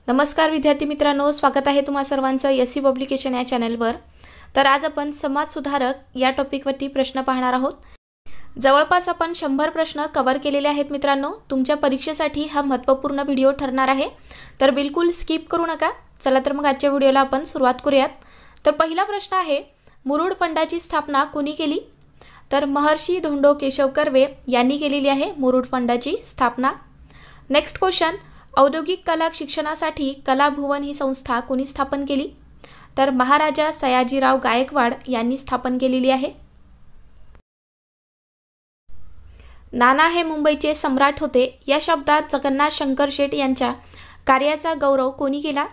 नमस्कार विद्यार्थी मित्रांनो, स्वागत आहे तुम्हा सर्वांचं एससी पब्लिकेशन या चॅनलवर। तर आज आपण समाज सुधारक या टॉपिकवरती प्रश्न पाहणार आहोत। जवळपास आपण 100 प्रश्न कव्हर केलेले आहेत मित्रांनो। तुमच्या परीक्षेसाठी हा महत्त्वपूर्ण व्हिडिओ ठरणार आहे, तर बिलकुल स्किप करू नका। चला तर मग आजच्या व्हिडिओला आपण सुरुवात करूयात। तर पहिला प्रश्न आहे, मुरुड फंडाची स्थापना कोणी केली? तर महर्षी धोंडो केशव कर्वे यांनी केलेली आहे मुरुड फंडाची स्थापना। नेक्स्ट क्वेश्चन, औद्योगिक कला शिक्षणासाठी कलाभुवन ही संस्था कोणी स्थापन केली? तर महाराजा सयाजीराव गायकवाड यांनी स्थापन केलेली आहे। नाना हे मुंबईचे सम्राट होते या शब्दात जगन्नाथ शंकर शेट यांच्या कार्याचा गौरव कोणी केला?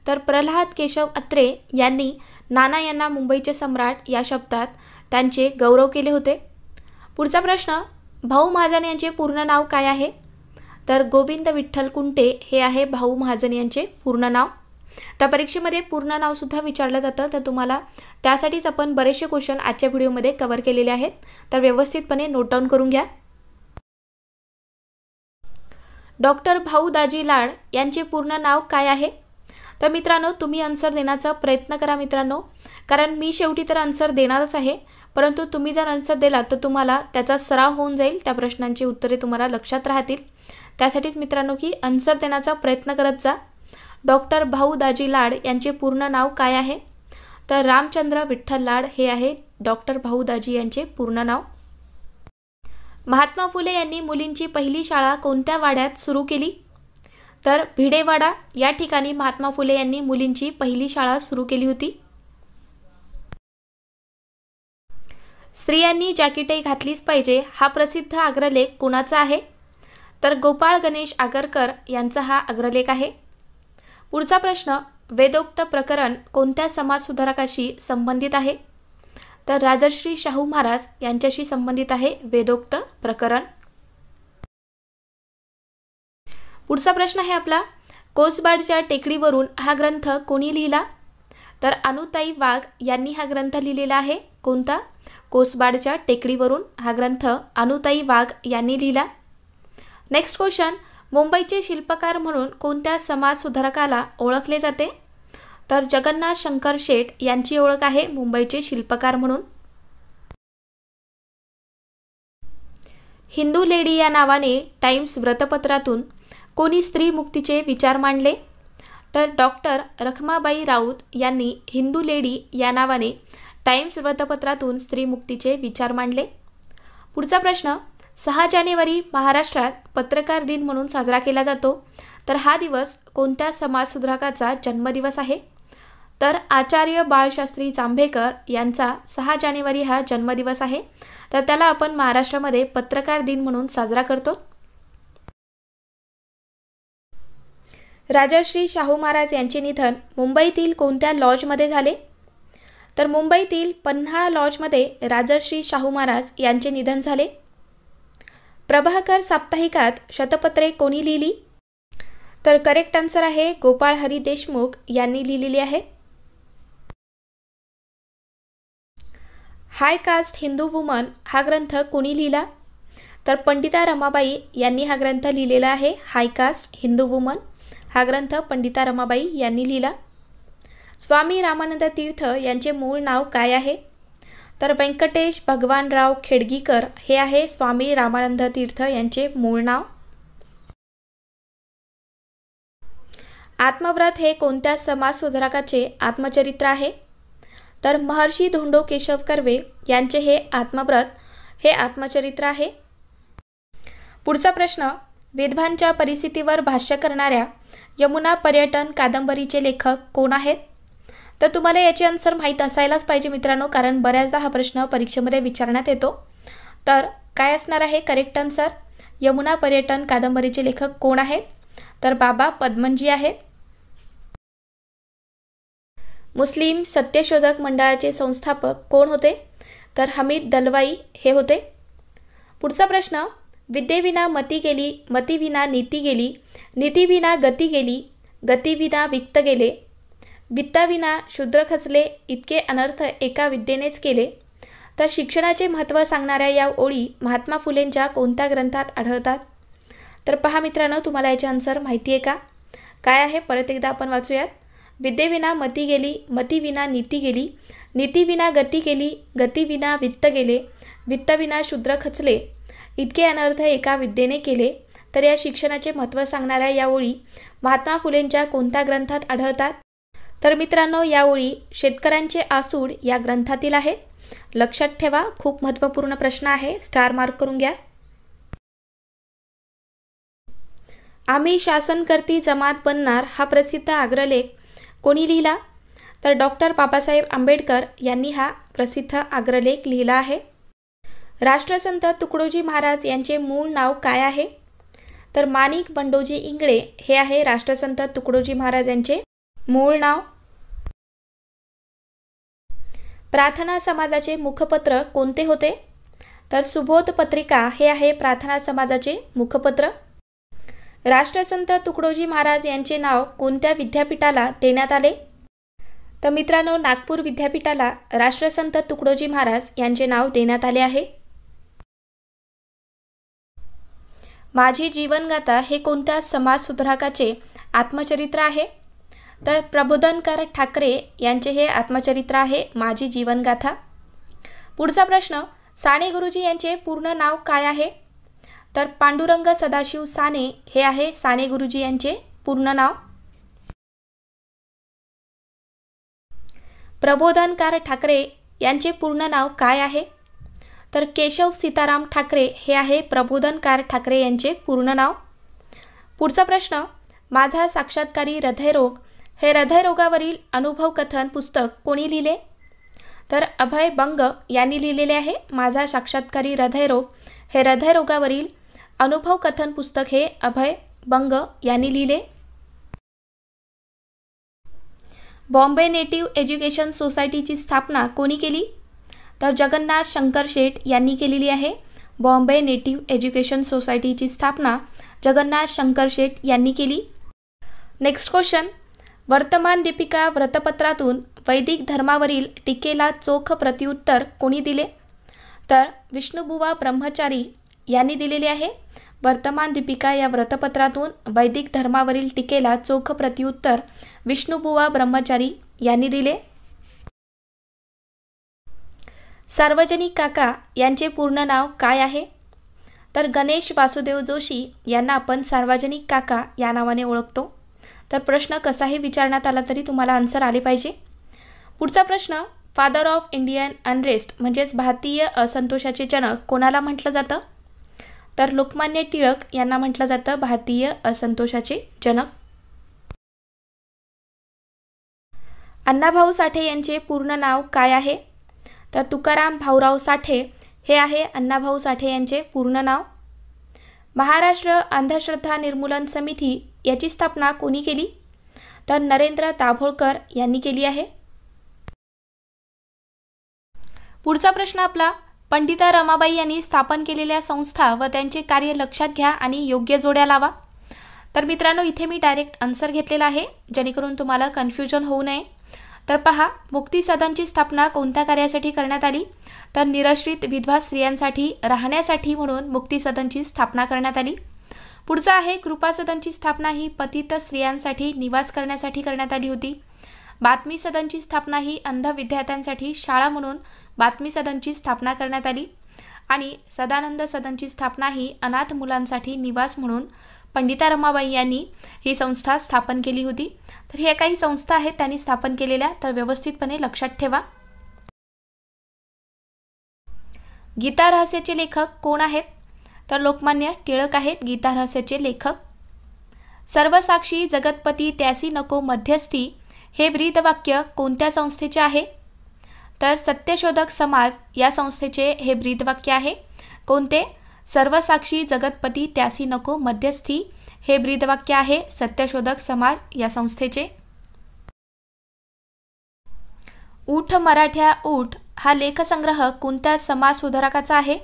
तर प्रल्हाद केशव अत्रे यांनी नाना यांना मुंबईचे सम्राट या शब्दात त्यांचे गौरव केले होते। पुढचा प्रश्न, भाऊ महाजन यांचे पूर्ण नाव काय आहे? तर गोविंद विठ्ठल कुंटे हे आहे भाऊ महाजन यांचे पूर्ण नाव। त्या परीक्षेमध्ये पूर्ण नाव सुद्धा विचारलं जातं, तर तुम्हाला त्यासाठीच आपण बरेचसे क्वेश्चन आजच्या व्हिडिओमध्ये कव्हर केलेले आहेत, तर व्यवस्थितपणे नोट डाऊन करून घ्या। डॉक्टर भाऊ दाजी लाड यांचे पूर्ण नाव काय आहे? तर मित्रांनो, तुम्ही आन्सर देण्याचा प्रयत्न करा मित्रांनो, कारण मी शेवटी तर आन्सर देणारच आहे, परंतु तुम्ही जर आन्सर दिलात तर तुम्हाला त्याचा सराव होऊन जाईल, त्या प्रश्नांची उत्तरे तुम्हाला लक्षात राहतील। त्यासाठीच मित्रांनो की आन्सर देण्याचा प्रयत्न करत जा। डॉक्टर भाऊ दाजी लाड यांचे पूर्ण नाव काय आहे? तर रामचंद्र विठ्ठल लाड हे आहे डॉक्टर भाऊ दाजी यांचे पूर्ण नाव। महात्मा फुले यांनी मुलींची पहिली शाळा कोणत्या वाड्यात सुरू केली? तर भिडेवाडा या ठिकाणी महात्मा फुले यांनी मुलींची पहिली शाळा सुरू केली होती। स्त्रियांनी जॅकेटही घातलीच पाहिजे हा प्रसिद्ध अग्रलेख कोणाचा आहे? तर गोपाळ गणेश आगरकर यांचा हा अग्रलेख आहे। पुढचा प्रश्न, वेदोक्त प्रकरण कोणत्या समाजसुधारकाशी संबंधित आहे? तर राजर्षी शाहू महाराज यांच्याशी संबंधित आहे वेदोक्त प्रकरण। पुढचा प्रश्न आहे आपला, कोसबाडच्या टेकडीवरून हा ग्रंथ कोणी लिहिला? तर अनुताई वाघ यांनी हा ग्रंथ लिहिलेला आहे। कोणता? कोसबाडच्या टेकडीवरून हा ग्रंथ अनुताई वाघ यांनी लिहिला। नेक्स्ट क्वेश्चन, मुंबईचे शिल्पकार म्हणून कोणत्या समाज सुधारकाला ओळखले जाते? तर जगन्नाथ शंकर शेट यांची ओळख आहे मुंबईचे शिल्पकार म्हणून। हिंदू लेडी या नावाने टाइम्स वृत्तपत्रातून कोणी स्त्री मुक्तीचे विचार मांडले? तर डॉक्टर रखमाबाई राऊत यांनी हिंदू लेडी या नावाने टाइम्स वृत्तपत्रातून स्त्री मुक्तीचे विचार मांडले। पुढचा प्रश्न, 6 जानेवारी महाराष्ट्रात पत्रकार दिन म्हणून साजरा केला जातो, तर हा दिवस कोणत्या समाजसुधारकाचा जन्मदिवस आहे? तर आचार्य बाळशास्त्री जांभेकर यांचा 6 जानेवारी हा जन्मदिवस आहे, तर त्याला आपण महाराष्ट्रामध्ये पत्रकार दिन म्हणून साजरा करतो। राजर्षी शाहू महाराज यांचे निधन मुंबईतील कोणत्या लॉजमध्ये झाले? तर मुंबईतील पन्हाळा लॉजमध्ये राजर्षी शाहू महाराज यांचे निधन झाले। प्रभाकर साप्ताहिकात शतपत्रे कोणी लिहिली? तर करेक्ट आन्सर आहे गोपाळ हरी देशमुख यांनी लिहिलेली आहे। हाय कास्ट हिंदू वुमन हा ग्रंथ कोणी लिहिला? तर पंडिता रमाबाई यांनी हा ग्रंथ लिहिलेला आहे। हाय कास्ट हिंदू वुमन हा ग्रंथ पंडिता रमाबाई यांनी लिहिला। स्वामी रामानंद तीर्थ यांचे मूळ नाव काय आहे? तर व्यंकटेश भगवानराव खेडगीकर हे आहे स्वामी रामानंद तीर्थ यांचे मूळ नाव। आत्मव्रत हे कोणत्या समाजसुधारकाचे आत्मचरित्र आहे? तर महर्षी धोंडो केशव कर्वे यांचे हे आत्मव्रत हे आत्मचरित्र आहे। पुढचा प्रश्न, विधवांच्या परिस्थितीवर भाष्य करणाऱ्या यमुना पर्यटन कादंबरीचे लेखक कोण आहेत? तर तुम्हाला याचे आन्सर माहीत असायलाच पाहिजे मित्रांनो, कारण बऱ्याचदा हा प्रश्न परीक्षेमध्ये विचारण्यात येतो। तर काय असणार आहे करेक्ट आन्सर? यमुना पर्यटन कादंबरीचे लेखक कोण आहेत? तर बाबा पद्मनजी आहेत। मुस्लिम सत्यशोधक मंडळाचे संस्थापक कोण होते? तर हमीद दलवाई हे होते। पुढचा प्रश्न, विद्येविना मती गेली, मतीविना नीती गेली, नीतीविना गती गेली, गतीविना वित्त गेले, वित्ताविना शूद्र खचले, इतके अनर्थ एका विद्येनेच केले। तर शिक्षणाचे महत्त्व सांगणाऱ्या या ओळी महात्मा फुलेंच्या कोणत्या ग्रंथात आढळतात? तर पहा मित्रांनो, तुम्हाला याचे आन्सर माहिती आहे का? काय आहे परत एकदा आपण वाचूयात. विद्येविना मती गेली, मतीविना नीती गेली, नीतीविना गती गेली, गतीविना वित्त गेले, वित्तविना शूद्र खचले, इतके अनर्थ एका विद्येने केले. तर या शिक्षणाचे महत्त्व सांगणाऱ्या या ओळी महात्मा फुलेंच्या कोणत्या ग्रंथात आढळतात? तर मित्रांनो, या ओळी शेतकऱ्यांचे आसूड या ग्रंथातील आहेत. लक्षात ठेवा, खूप महत्त्वपूर्ण प्रश्न आहे, स्टार मार्क करून घ्या. आम्ही शासनकर्ती जमात बनणार हा प्रसिद्ध अग्रलेख कोणी लिहिला? तर डॉक्टर बाबासाहेब आंबेडकर यांनी हा प्रसिद्ध अग्रलेख लिहिला आहे. राष्ट्रसंत तुकडोजी महाराज यांचे मूळ नाव काय आहे? तर माणिक बंडोजी इंगळे हे आहे राष्ट्रसंत तुकडोजी महाराज यांचे मूळ नाव. प्रार्थना समाजाचे मुखपत्र कोणते होते? तर सुबोध पत्रिका हे आहे प्रार्थना समाजाचे मुखपत्र. राष्ट्रसंत तुकडोजी महाराज यांचे नाव कोणत्या विद्यापीठाला देण्यात आले? तर मित्रांनो, नागपूर विद्यापीठाला राष्ट्रसंत तुकडोजी महाराज यांचे नाव देण्यात आले आहे. माझी जीवनगाथा हे कोणत्या समाजसुधारकाचे आत्मचरित्र आहे? तर प्रबोधनकार ठाकरे यांचे हे आत्मचरित्र आहे माझी जीवनगाथा. पुढचा प्रश्न, साने गुरुजी यांचे पूर्ण नाव काय आहे? तर पांडुरंग सदाशिव साने हे आहे साने गुरुजी यांचे पूर्ण नाव. प्रबोधनकार ठाकरे यांचे पूर्ण नाव काय आहे? तर केशव सीताराम ठाकरे हे आहे प्रबोधनकार ठाकरे यांचे पूर्ण नाव. पुढचा प्रश्न, माझा साक्षात्कारी हृदयरोग हे हृदयरोगावरील अनुभव कथन पुस्तक कोणी लिहिले? तर अभय बंग यांनी लिहिलेले आहे माझा साक्षात्कारी हृदयरोग हे हृदयरोगावरील अनुभव कथन पुस्तक हे अभय बंग यांनी लिहिले. बॉम्बे नेटिव्ह एज्युकेशन सोसायटीची स्थापना कोणी केली? तर जगन्नाथ शंकर शेठ यांनी केलेली आहे. बॉम्बे नेटिव्ह एज्युकेशन सोसायटीची स्थापना जगन्नाथ शंकर शेठ यांनी केली. नेक्स्ट क्वेश्चन, वर्तमान दीपिका वृत्तपत्रातून वैदिक धर्मावरील टीकेला चोख प्रत्युत्तर कोणी दिले? तर विष्णुबुवा ब्रह्मचारी यांनी दिलेले आहे. वर्तमान दीपिका या वृत्तपत्रातून वैदिक धर्मावरील टीकेला चोख प्रत्युत्तर विष्णुबुवा ब्रह्मचारी यांनी दिले. सार्वजनिक काका यांचे पूर्ण नाव काय आहे? तर गणेश वासुदेव जोशी यांना आपण सार्वजनिक काका या नावाने ओळखतो. तर प्रश्न कसाही विचारण्यात आला तरी तुम्हाला आन्सर आले पाहिजे. पुढचा प्रश्न, फादर ऑफ इंडियन अनरेस्ट म्हणजेच भारतीय असंतोषाचे जनक कोणाला म्हटलं जातं? तर लोकमान्य टिळक यांना म्हटलं जातं भारतीय असंतोषाचे जनक. अण्णाभाऊ साठे यांचे पूर्ण नाव काय आहे? तर तुकाराम भाऊराव साठे हे आहे अण्णाभाऊ साठे यांचे पूर्ण नाव. महाराष्ट्र अंधश्रद्धा निर्मूलन समिती याची स्थापना कोणी केली? तर नरेंद्र दाभोळकर यांनी केली आहे. पुढचा प्रश्न आपला, पंडिता रमाबाई यांनी स्थापन केलेल्या संस्था व त्यांचे कार्य लक्षात घ्या आणि योग्य जोड्या लावा. तर मित्रांनो, इथे मी डायरेक्ट आन्सर घेतलेला आहे जेणेकरून तुम्हाला कन्फ्युजन होऊ नये. तर पहा, मुक्ती सदनची स्थापना कोणत्या कार्यासाठी करण्यात आली? तर निराश्रित विधवा स्त्रियांसाठी राहण्यासाठी म्हणून मुक्ती सदनची स्थापना करण्यात आली. पुढचा आहे, कृपा सदनची स्थापना ही पतित स्त्रियांसाठी निवास करण्यासाठी करण्यात आली होती. बातमी सदनची स्थापना ही अंध विद्यार्थ्यांसाठी शाळा म्हणून बातमी सदनची स्थापना करण्यात आली. आणि सदानंद सदनची स्थापना ही अनाथ मुलांसाठी निवास म्हणून पंडिता रमाबाई यांनी ही संस्था स्थापन केली होती. तर ह्या काही संस्था आहेत त्यांनी स्थापन केलेल्या, तर व्यवस्थितपणे लक्षात ठेवा. गीता रहस्याचे लेखक कोण आहेत? तर लोकमान्य टिळक आहेत गीता रहस्याचे लेखक. सर्वसाक्षी जगतपती त्यासी नको मध्यस्थी हे ब्रीदवाक्य कोणत्या संस्थेचे आहे? तर सत्यशोधक समाज या संस्थेचे हे ब्रीदवाक्य आहे. कोणते? सर्वसाक्षी जगतपती त्यासी नको मध्यस्थी हे ब्रीदवाक्य आहे सत्यशोधक समाज या संस्थेचे. ऊठ मराठ्या ऊठ हा लेखसंग्रह कोणत्या समाजसुधारकाचा आहे?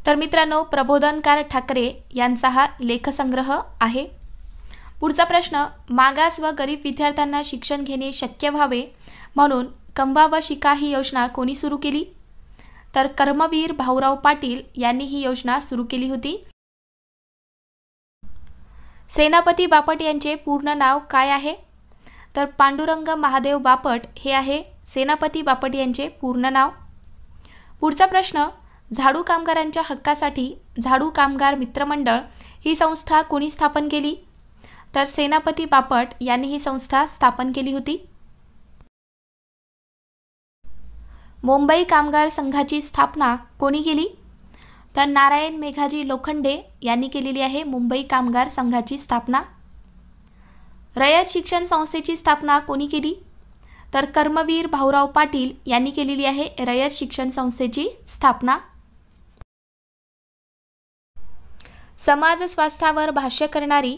तर मित्रांनो, प्रबोधनकार ठाकरे यांचा हा लेखसंग्रह आहे. पुढचा प्रश्न, मागास व गरीब विद्यार्थ्यांना शिक्षण घेणे शक्य व्हावे म्हणून कमवा व शिका ही योजना कोणी सुरू केली? तर कर्मवीर भाऊराव पाटील यांनी ही योजना सुरू केली होती. सेनापती बापट यांचे पूर्ण नाव काय आहे? तर पांडुरंग महादेव बापट हे आहे सेनापती बापट यांचे पूर्ण नाव. पुढचा प्रश्न, झाडू कामगारांच्या हक्कासाठी झाडू कामगार मित्रमंडळ ही संस्था कोणी स्थापन केली? तर सेनापती बापट यांनी ही संस्था स्थापन केली होती. मुंबई कामगार संघाची स्थापना कोणी केली? तर नारायण मेघाजी लोखंडे यांनी केलेली आहे मुंबई कामगार संघाची स्थापना. रयत शिक्षण संस्थेची स्थापना कोणी केली? तर कर्मवीर भाऊराव पाटील यांनी केलेली आहे रयत शिक्षण संस्थेची स्थापना. समाज स्वास्थ्यावर भाष्य करणारी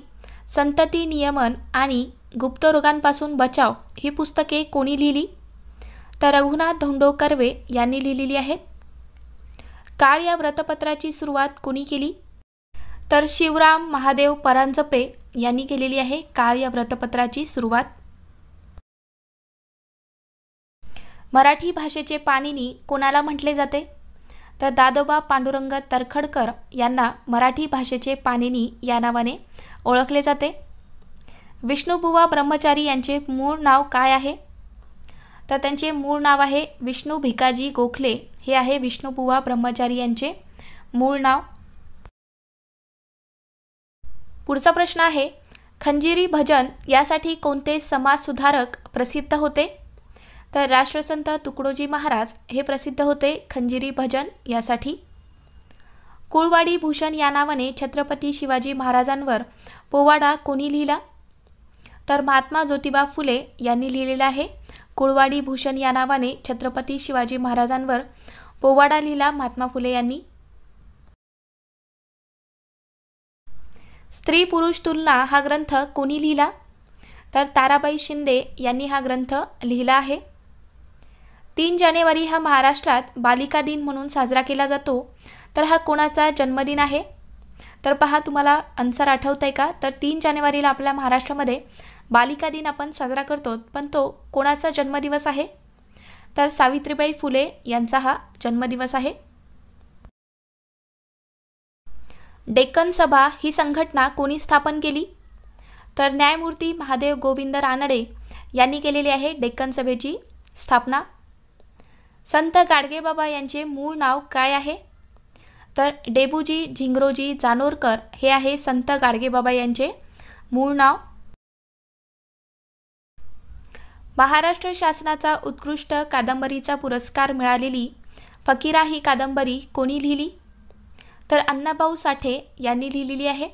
संतती नियमन आणि गुप्त रोगांपासून बचाव ही पुस्तके कोणी लिहिली? तर रघुनाथ धोंडो कर्वे यांनी लिहिलेली आहेत. काळ या व्रतपत्राची सुरुवात कोणी केली? तर शिवराम महादेव परांजपे यांनी केलेली आहे काळ या व्रतपत्राची सुरुवात. मराठी भाषेचे पाणिनी कोणाला म्हटले जाते? तर दादोबा पांडुरंग तरखडकर यांना मराठी भाषेचे पाणिनी या नावाने ओळखले जाते. विष्णुबुवा ब्रह्मचारी यांचे मूळ नाव काय आहे? तर त्यांचे मूळ नाव आहे विष्णू भिकाजी गोखले हे आहे विष्णुबुवा ब्रह्मचारी यांचे मूळ नाव. पुढचा प्रश्न आहे, खंजिरी भजन यासाठी कोणते समाजसुधारक प्रसिद्ध होते? तर राष्ट्रसंत तुकडोजी महाराज हे प्रसिद्ध होते खंजिरी भजन यासाठी. कुळवाडी भूषण या नावाने छत्रपती शिवाजी महाराजांवर पोवाडा कोणी लिहिला? तर महात्मा ज्योतिबा फुले यांनी लिहिलेला आहे कुळवाडी भूषण या नावाने छत्रपती शिवाजी महाराजांवर पोवाडा लिहिला महात्मा फुले यांनी. स्त्री पुरुष तुलना हा ग्रंथ कोणी लिहिला? तर ताराबाई शिंदे यांनी हा ग्रंथ लिहिला आहे. 3 जानेवारी हा महाराष्ट्रात बालिका दिन म्हणून साजरा केला जातो. तर हा कोणाचा जन्मदिन आहे? तर पहा, तुम्हाला आन्सर आठवतंय का? तर 3 जानेवारीला आपल्या महाराष्ट्रामध्ये बालिका दिन आपण साजरा करतो, पण तो कोणाचा जन्मदिवस आहे? तर सावित्रीबाई फुले यांचा हा जन्मदिवस आहे. डेक्कन सभा ही संघटना कोणी स्थापन केली? तर न्यायमूर्ती महादेव गोविंद रानडे यांनी केलेली आहे डेक्कन सभेची स्थापना. संत गाडगेबाबा यांचे मूळ नाव काय आहे? तर डेबूजी झिंगरोजी जानोरकर हे आहे संत गाडगेबाबा यांचे मूळ नाव. महाराष्ट्र शासनाचा उत्कृष्ट कादंबरीचा पुरस्कार मिळालेली फकीरा ही कादंबरी कोणी लिहिली? तर अण्णाभाऊ साठे यांनी लिहिलेली आहे.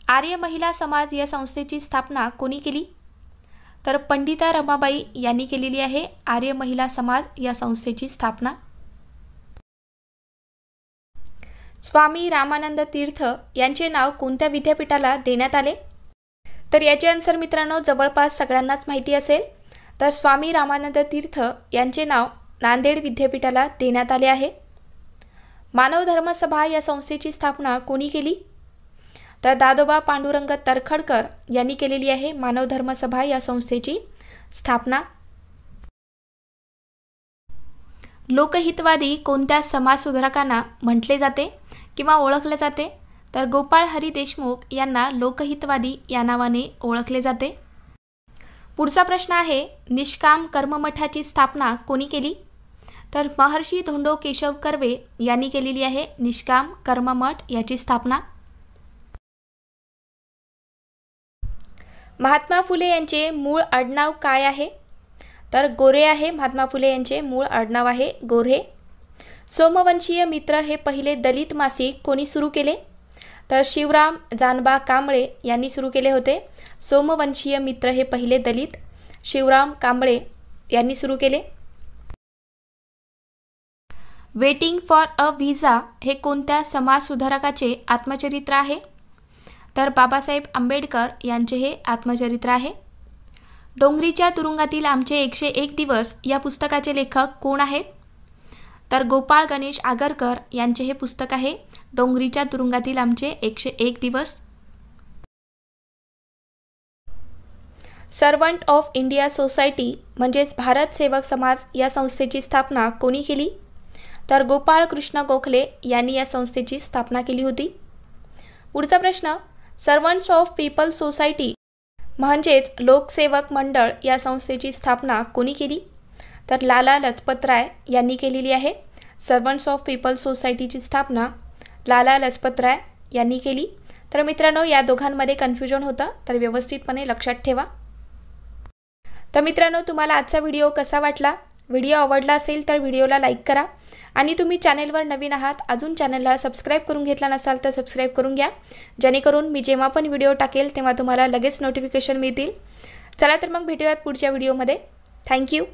आर्य महिला समाज या संस्थेची स्थापना कोणी केली? तर पंडिता रमाबाई यांनी केलेली आहे आर्य महिला समाज या संस्थेची स्थापना. स्वामी रामानंद तीर्थ यांचे नाव कोणत्या विद्यापीठाला देण्यात आले? तर याचे आन्सर मित्रांनो जवळपास सगळ्यांनाच माहिती असेल. तर स्वामी रामानंद तीर्थ यांचे नाव नांदेड विद्यापीठाला देण्यात आले आहे. मानव धर्मसभा या संस्थेची स्थापना कोणी केली? तर दादोबा पांडुरंग तरखडकर यांनी केलेली आहे मानव धर्मसभा या संस्थेची स्थापना. लोकहितवादी कोणत्या समाजसुधारकांना म्हटले जाते किंवा ओळखले जाते? तर गोपाळ हरी देशमुख यांना लोकहितवादी या नावाने ओळखले जाते. पुढचा प्रश्न आहे, निष्काम कर्ममठाची स्थापना कोणी केली? तर महर्षी धोंडो केशव कर्वे यांनी केलेली आहे निष्काम कर्ममठ याची स्थापना. महात्मा फुले यांचे मूळ आडनाव काय आहे? तर गोरे आहे. महात्मा फुले यांचे मूळ आडनाव आहे गोरे. सोमवंशीय मित्र हे पहिले दलित मासिक कोणी सुरू केले? तर शिवराम जानबा कांबळे यांनी सुरू केले होते. सोमवंशीय मित्र हे पहिले दलित शिवराम कांबळे यांनी सुरू केले. वेटिंग फॉर अ व्हिसा हे कोणत्या समाजसुधारकाचे आत्मचरित्र आहे? तर बाबासाहेब आंबेडकर यांचे हे आत्मचरित्र आहे. डोंगरीच्या तुरुंगातील आमचे 101 दिवस या पुस्तकाचे लेखक कोण आहेत? तर गोपाळ गणेश आगरकर यांचे हे पुस्तक आहे डोंगरीच्या तुरुंगातील आमचे 101 दिवस. सर्वंट ऑफ इंडिया सोसायटी म्हणजेच भारत सेवक समाज या संस्थेची स्थापना कोणी केली? तर गोपाळ कृष्ण गोखले यांनी या संस्थेची स्थापना केली होती. पुढचा प्रश्न, सर्वंट्स ऑफ पीपल सोसायटी म्हणजेच लोकसेवक मंडळ या संस्थेची स्थापना कोणी केली? तर लाला लजपत राय यांनी केलेली आहे. सर्वंट्स ऑफ पीपल सोसायटीची स्थापना लाला लजपत राय यांनी केली. तर मित्रांनो, या दोघांमध्ये कन्फ्युजन होतं, तर व्यवस्थितपणे लक्षात ठेवा. तर मित्रांनो, तुम्हाला आजचा व्हिडिओ कसा वाटला? व्हिडिओ आवडला असेल तर व्हिडिओला लाईक करा आणि तुम्ही चॅनेलवर नवीन आहात, अजून चॅनलला सबस्क्राईब करून घेतला नसाल तर सबस्क्राईब करून घ्या, जेणेकरून मी जेव्हा पण व्हिडिओ टाकेल तेव्हा तुम्हाला लगेच नोटिफिकेशन मिळतील. चला तर मग भेटूयात पुढच्या व्हिडिओमध्ये. थँक्यू.